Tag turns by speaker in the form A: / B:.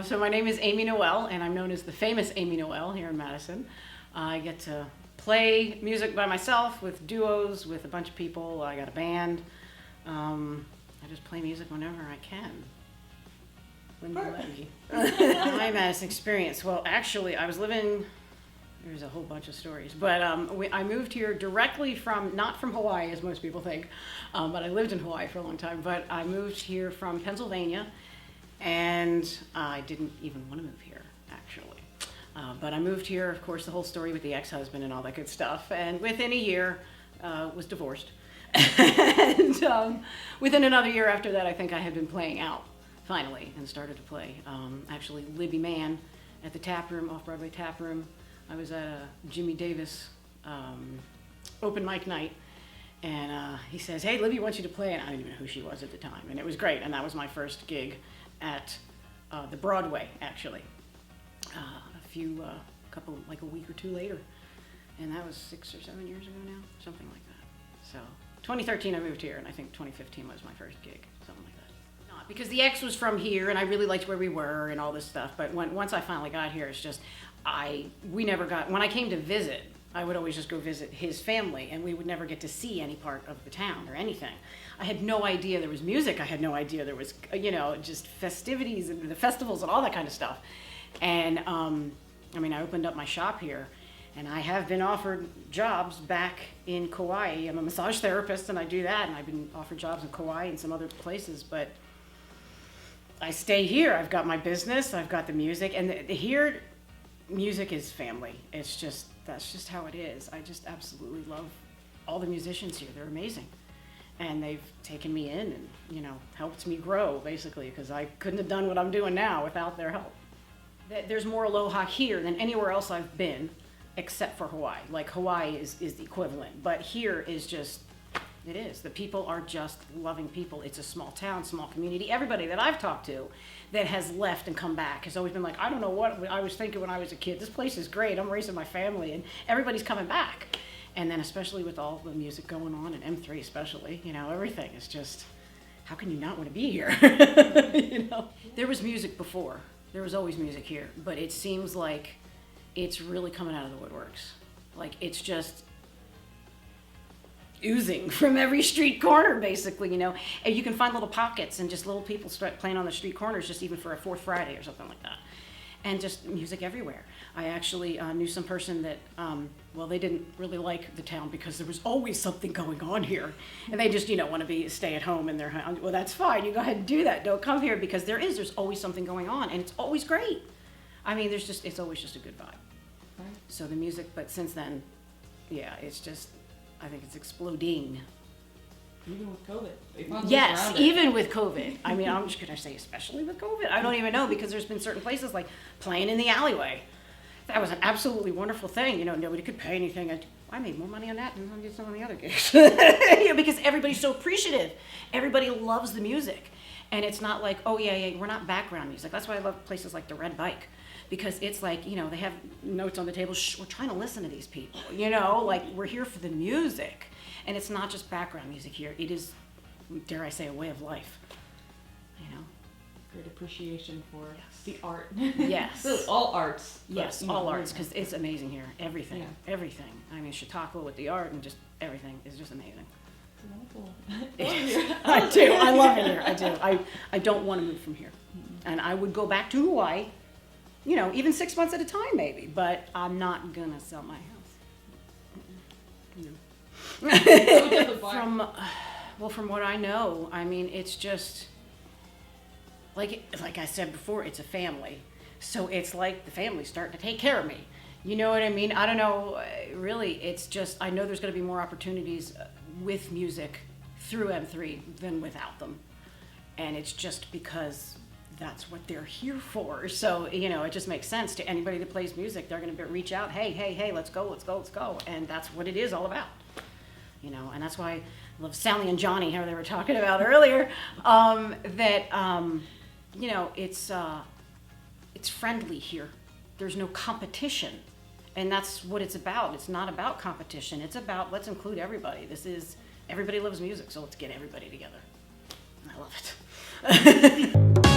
A: So my name is Amy Noel, and I'm known as the famous Amy Noel here in Madison. I get to play music by myself, with duos, with a bunch of people. I got a band. I just play music whenever I can. When you let me. My Madison experience. Well, actually, I was living... There's a whole bunch of stories, but I moved here directly not from Hawaii, as most people think, but I lived in Hawaii for a long time, but I moved here from Pennsylvania, and I didn't even want to move here, actually. But I moved here, of course, the whole story with the ex-husband and all that good stuff, and within a year, was divorced. And within another year after that, I think I had been playing out, finally, and started to play. Actually, Libby Mann at the Tap Room, Off-Broadway Tap Room. I was at a Jimmy Davis open mic night, and he says, "Hey, Libby wants you to play," and I didn't even know who she was at the time, and it was great, and that was my first gig at the Broadway, actually, like a week or two later, and that was 6 or 7 years ago now, something like that. So 2013 I moved here, and I think 2015 was my first gig, something like that. Not because the ex was from here, and I really liked where we were and all this stuff, but once I finally got here, it's just, when I came to visit, I would always just go visit his family, and we would never get to see any part of the town or anything. I had no idea there was music. I had no idea there was, just festivities and the festivals and all that kind of stuff. And, I opened up my shop here, and I have been offered jobs back in Kauai. I'm a massage therapist, and I do that, and I've been offered jobs in Kauai and some other places, but I stay here. I've got my business, I've got the music, and here, music is family. That's just how it is. I just absolutely love all the musicians here. They're amazing. And they've taken me in and, helped me grow, basically, because I couldn't have done what I'm doing now without their help. There's more aloha here than anywhere else I've been, except for Hawaii. Like, Hawaii is the equivalent, but here is just, it is. The people are just loving people. It's a small town, small community. Everybody that I've talked to that has left and come back has always been like, I don't know what I was thinking when I was a kid. This place is great. I'm raising my family, and everybody's coming back. And then especially with all the music going on, and M3 especially, everything is just, how can you not want to be here? There was music before. There was always music here, but it seems like it's really coming out of the woodworks. Like, it's just oozing from every street corner, basically, and you can find little pockets and just little people start playing on the street corners, just even for a 4th Friday or something like that, and just music everywhere. I actually knew some person that, they didn't really like the town because there was always something going on here, and they just, want to stay at home in their home. Well, that's fine. You go ahead and do that. Don't come here, because there's always something going on, and it's always great. It's always just a good vibe. Right. So the music, but since then, yeah, it's just, I think it's exploding.
B: Even with COVID.
A: Yes, even with COVID. Could I say especially with COVID? I don't even know, because there's been certain places like playing in the alleyway. That was an absolutely wonderful thing. Nobody could pay anything. I made more money on that than on some of the other gigs. Because everybody's so appreciative. Everybody loves the music. And it's not like, oh yeah, we're not background music. That's why I love places like the Red Bike. Because it's like, they have notes on the table, we're trying to listen to these people, like, we're here for the music. And it's not just background music here, it is, dare I say, a way of life,
B: Great appreciation for the art.
A: Yes.
B: Really, all arts.
A: Yes, all arts, because it's amazing here, everything. Chautauqua with the art and just everything is just amazing. I do, I love it here, I do. I don't want to move from here. And I would go back to Hawaii, even 6 months at a time, maybe, but I'm not gonna sell my house. From what I know, it's just, like I said before, it's a family. So it's like the family's starting to take care of me. You know what I mean? I don't know, really, it's just, I know there's gonna be more opportunities with music through M3 than without them. And it's just because that's what they're here for. So, it just makes sense to anybody that plays music. They're going to reach out, hey, let's go. And that's what it is all about. And that's why I love Sally and Johnny, how they were talking about earlier, it's friendly here. There's no competition. And that's what it's about. It's not about competition. It's about, let's include everybody. Everybody loves music, so let's get everybody together. And I love it.